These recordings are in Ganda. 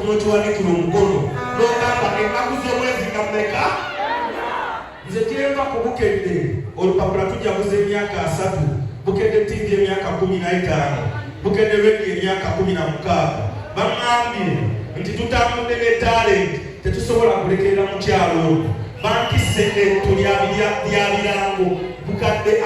n'okiwanikira omukono n'ogamba ennaku z'omwezi nga mmeka. Nze kirenga ku bukedde olupapula tujaguza emyaka 3, bukedde TV emyaka 15, bukedde radio emyaka 16. Bangambye nti tutambudde ne talenti tetusobola kulekerera mukyalo ono. Bankisse ettu lya birango bukadde 50.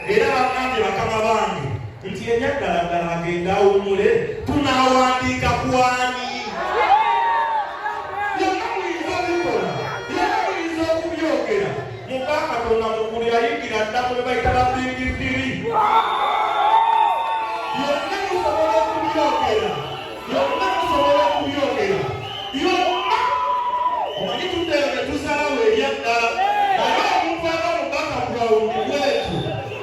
Era bangambye bakama bange nti enyaddala agenda awumule tunaawandiika ku ani. Yonna muyinza obikola, yonna muyinza okubyogera. Muka Katonda mukulu yayingira dda mu bayita ba bingiriri. Yonna musobola okubyogera, yonna musobola okubyogera, yonna. Omanyi tuddeyo ne tusalawo eryaddala naye omuntu ava mu background bwetu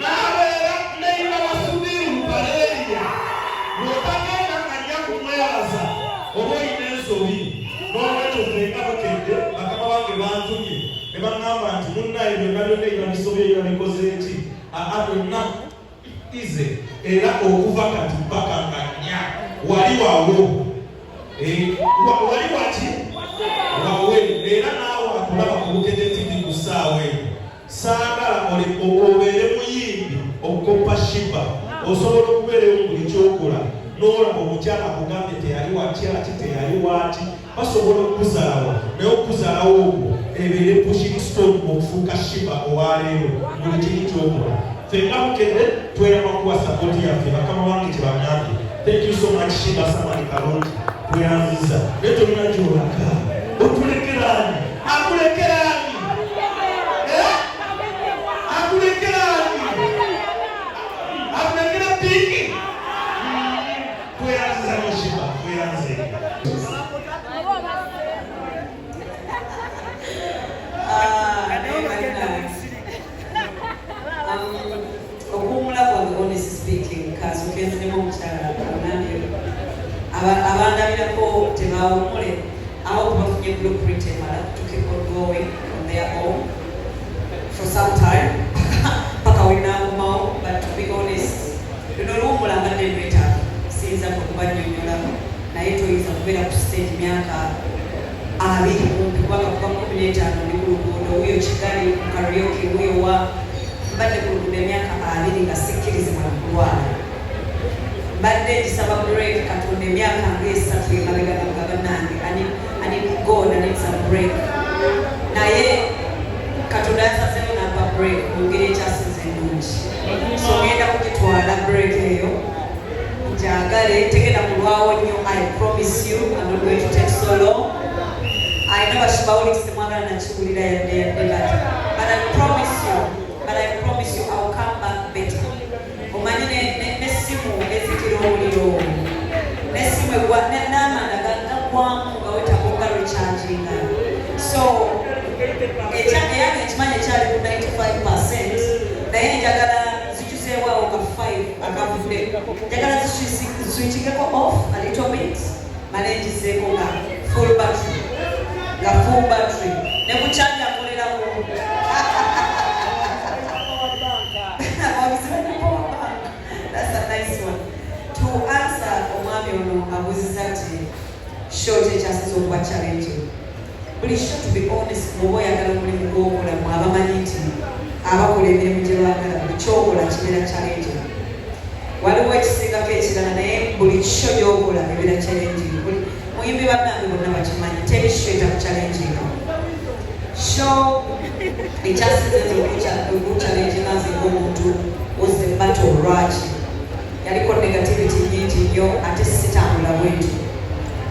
n'abeera neyina basubiru lupaleeriya lwotagenda ng'ajja kumwebaza oba oyina ensobi. N'olwekyo zenga bukedde bakama bange bantumye ne baŋŋamba nti munnaye byonna byonna ebyo bisobye ebyo bikoze eki byonna ize era okuva kati mpaka nga 4 wali wawo wali waki wawe era naawe akulaba ku Bukedde TV ku ssaawa eyo. Saagala obeere muyimbi okukoppa shiba, osobola okubeerayo mu buli kyokola n'olaba omukyala akugambye teyali waki ati teyali waati basobola okuzalawo naye okuzalawo okwo ebeere pushing stone okufuuka shiba owaleero buli kiri kyokola. Fenga Bukedde tweyama kuwa sapooti yaffe bakama bange kyebagambye. Thank you so much Shiba Samani Kalonji tweyanziza naye tolina gy'olaga otulekerani akulekerani akulekerani akulekera piki tweyanziza no Shiba tweyanze. Okumula kwange honestly speaking kasukenzemu omukyala abanambye abandabirako tebawumule abo kubafunye blueprint emala to keep on going on their own for some time paka wenagumawo. But to be honest luno luwumula mbadde lweta siyinza kubanyonyola naye toyinza kubeera ku stage myaka 20 kumpi kubanga kuba 15 ndi ku luguudo wuyo Kigali mu karaoke wuyo wa mbadde ku luguudo emyaka 20 nga sikkirizibwa kulwala. Mbadde gisaba break Katonda emyaka nga 3 emabega nga bannange I need God, I need some break. Naye Katonda yasazeewo n'ampa break mu ngeri ekyasinze ennungi. So ngenda kugitwala break eyo njagale tegenda kulwawo nnyo. I promise you I'm not going to take so long. I never shibawulikisi mwagala nakiwulira yadde but I promise you I will come back better. Omanyi n'essimu ezikira omuliro n'essimu n'amanda gaggwamu nga wetabuka recharginga. So eyange ekimanyi ekyali ku 95% naye njagala zikyuseewawo ka 5 akavudde njagala ziswitchingeko off a little bit male ngizeeko nga full battery ne bukyanja akoleramu. That's a nice one. To answer omwami ono abuuziza nti short ekyasinze okuba challenging. Buli sho to be honest bw'oba oyagala omulimu gw'okola mu abamanyi nti abakola emirimu gye baagala buli kyokola kibeera challenging. Waliwo ekisingako ekirala naye buli kisho gy'okola ebeera challenging. Muyimbi bannange bonna bakimanyi teri sho etakuchallenging. Sho ekyasinze okuchallenginga nze ng'omuntu was the battle lwaki yaliko negativity nyingi nnyo ate sitambula bwetu.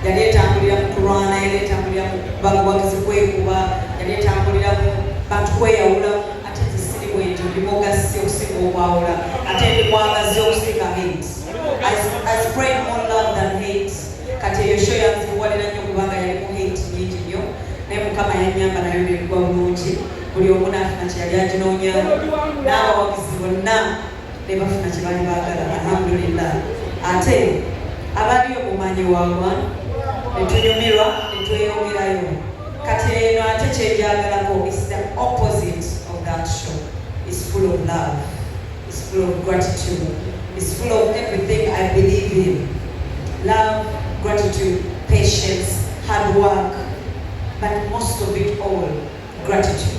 Yali etambulira mu kulwana, yali etambulira mu babuwagizi kwekuba, yali etambulira mu bantu kweyawulamu ate nze siri bwetu ndi mugassi okusinga okwawula ate ndi mwagazi okusinga hate. I spread more love than hate. Kati eyo sho yanzibuwalira nnyo kubanga yalimu hate nyingi nnyo naye Mukama yannyamba nayo nebigwa bulungi. Buli omu n'afuna kye yali aginoonya n'abawagizi bonna ne bafuna kye bali baagala alhamdulillah. Ate abaliyo bumanyi wawa ne tunyumirwa ne tweyongerayo. Kati eno ate kyenjagalako is the opposite of that show. It's full of love, it's full of gratitude, it's full of everything I believe in. love, gratitude, patience, hard work, but most of it all, gratitude.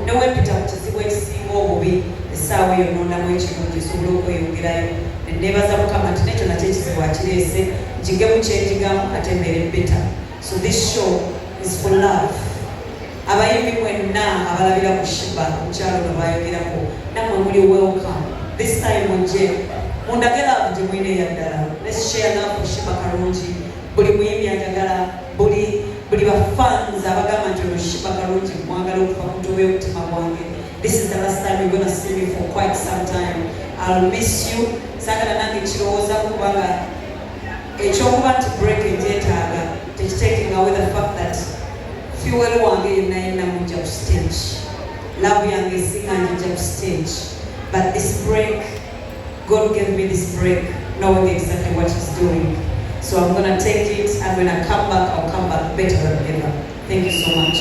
Nowepita mu kizibu ekisinga obubi essaawa eyo n'ondamu ekirungi esobola okweyongerayo ne neebaza Mukama nti nekyo nakyo ekizibu akireese njigemu kyenjigamu ate mbeere beta. So this show is for love. Abayimbi mwenna abalabira ku Shiba omukyalo gwe bayogerako nammwe muli welcome. This time mujje mundage love gye mwine yaddala. Let's share love ku Shiba Karungi. Buli muyimbi ayagala, buli bafans abagamba nti ono Shiba Karungi mwagala okuva ku ntobo y'omutima gwange. This is the last time you're gonna see me for quite some time. I'll miss you. Saagala nange kirowooza kubanga ekyokuba nti break egyetaaga taking away the fact that fuel wange yenna yenna mujja ku stage. Love yange esinga njija ku stage. But this break, God gave me this break knowing exactly what He's doing. So I'm going to take it, and when I come back, I'll come back better than ever. Thank you so much.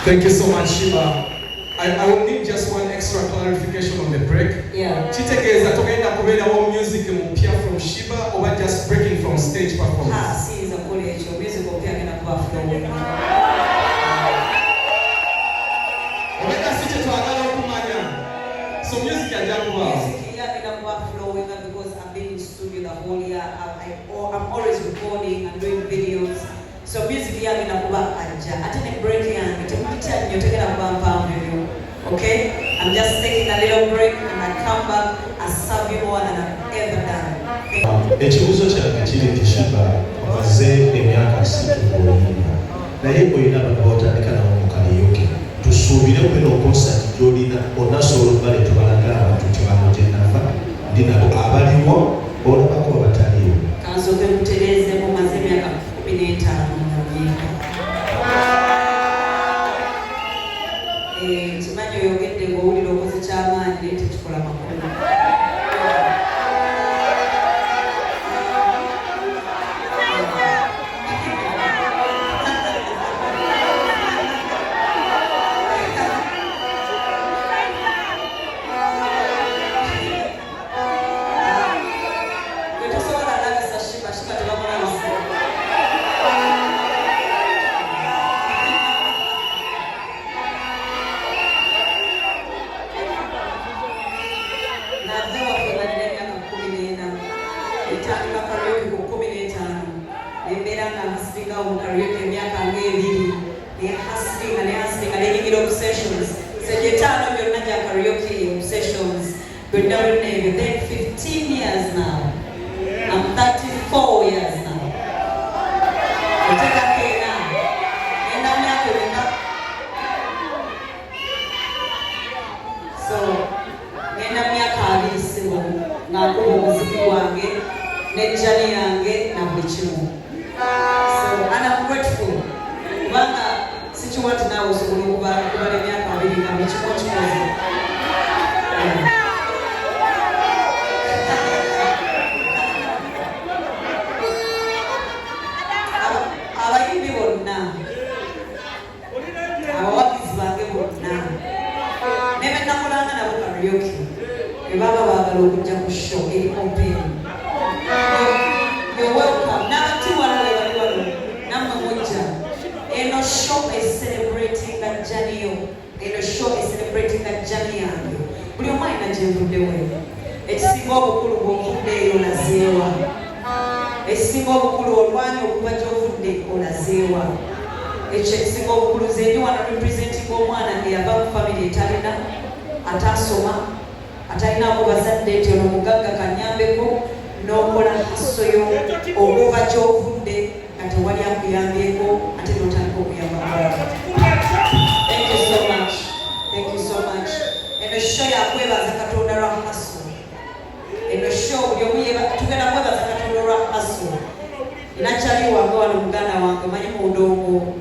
Thank you so much, Shiba. I will need just one extra clarification on the break. Yeah. Chitekeza togenda kubera wo music mupya from Shiba or just breaking from stage performance? Ah, si za kule hicho music mupya kina kuwa flow. Omeka siche twagala okumanya. So music ajakuwa. Music ya kina kuwa flowing because I've been in studio the whole year. I'm always recording and doing videos. So music ya kina kuwa aja. Atene break yangu temukicha nyotegera kuwa mpamvu. Okay? I'm just taking a little break and I come back and serve you more than I've ever done. Ekibuzo kyange kiri nti Shiba omaze emyaka 6 ng'oyimba naye olina abantu b'otandika nabo mu karaoke tusuubire okubeera concert gy'olina onasobola okuba ne tubalaga abantu nti bano gye nava ndi nabo abaliwo olabako abataliwo. Kansoke mutereeze mumaze emyaka 15 ng'oyimba. Kimanyi oyogedde ng'owulira okoze ky'amaanyi naye tekikola makulu. But now we've been 15 years now. I'm 34 years now. So, ngenda myaka abiri sibo ngakuba omuziki gwange n'ejjani yange na buli kimu. So, and I'm grateful. Kubanga sikiwa nti naawe osobola okubala emyaka abiri nga buli kimu kikoze. Abayimbi bonna, abawagizi bange bonna, ne be nakolanga nabo karaoke, be baba baagala okujja ku show eri open. You're welcome. N'abatiwala be bali wano, nammwe mujja. Eno show is celebrating that journey yo. Eno show is celebrating that journey yange. Buli omu alina gye nvuddewo. Ekisinga obukulu bw'ovudde eyo olazeewa. Ekisinga obukulu olwanyi okuva gy'ovudde olazeewa. Ekyo ekisinga obukulu nze ndi wano representing omwana eyava mu family etalina, ataasoma, atalinaako bazadde nti ono mugagga kannyambeko n'okola haso yo okuva gy'ovudde nga tewali akuyambyeko ate n'otandika okuyamba abantu. Thank you so much. Thank you so much. Eno show yakwebaza Katonda lwa haso. Eno show buli omu tugenda kwebaza Katonda lwa haso. Nakyali wange wano muganda wange manyi mu ndongo.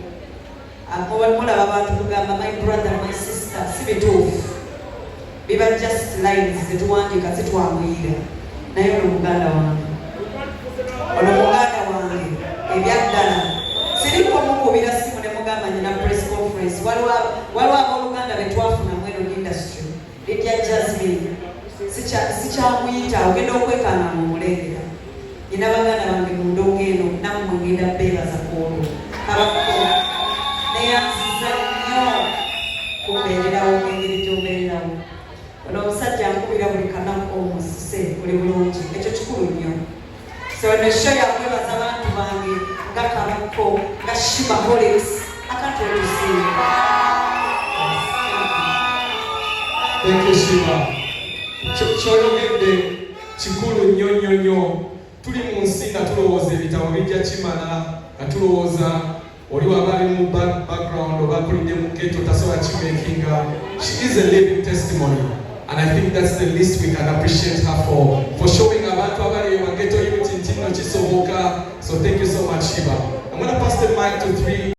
Mulaba abantu tugamba my brother, my sister, si bituufu. Biba just lines zetuwandiika zitwanguyira. Naye ono muganda wange. Ono muganda wange ebyaddala. Siriko mukubira simu ne mugamba nyina press conference. Waliwo abooluganda be twafuna mu eno industry. Lydia Jasmine. Sikyamuyita ogenda okwekanga mu mulengera. Nina baganda bange mu ndongo eno nammwe ngenda beebaza kwolwo abakko neyanziza nnyo kumbeererawo engeri gy'obeererawo. Ono omusajja ankubira buli kanaku omusise buli bulungi, ekyo kikulu nnyo. So eno show yakwebaza abantu bange nga Karakko, nga Shiba Holics, akatwetusiiba. Thank you, Shiba. Kyoyogedde kikulu nnyo. Tuli mu nsi nga tulowooza ebitabo bijja kimala, nga tulowooza oli waba ali mu background oba akulidde mu ghetto tasobola kimakinga. She is a living testimony, and I think that's the least we can appreciate her for showing abantu abali mu ghetto youth nti nno kisoboka. So thank you so much, Shiba. I'm going to pass the mic to 3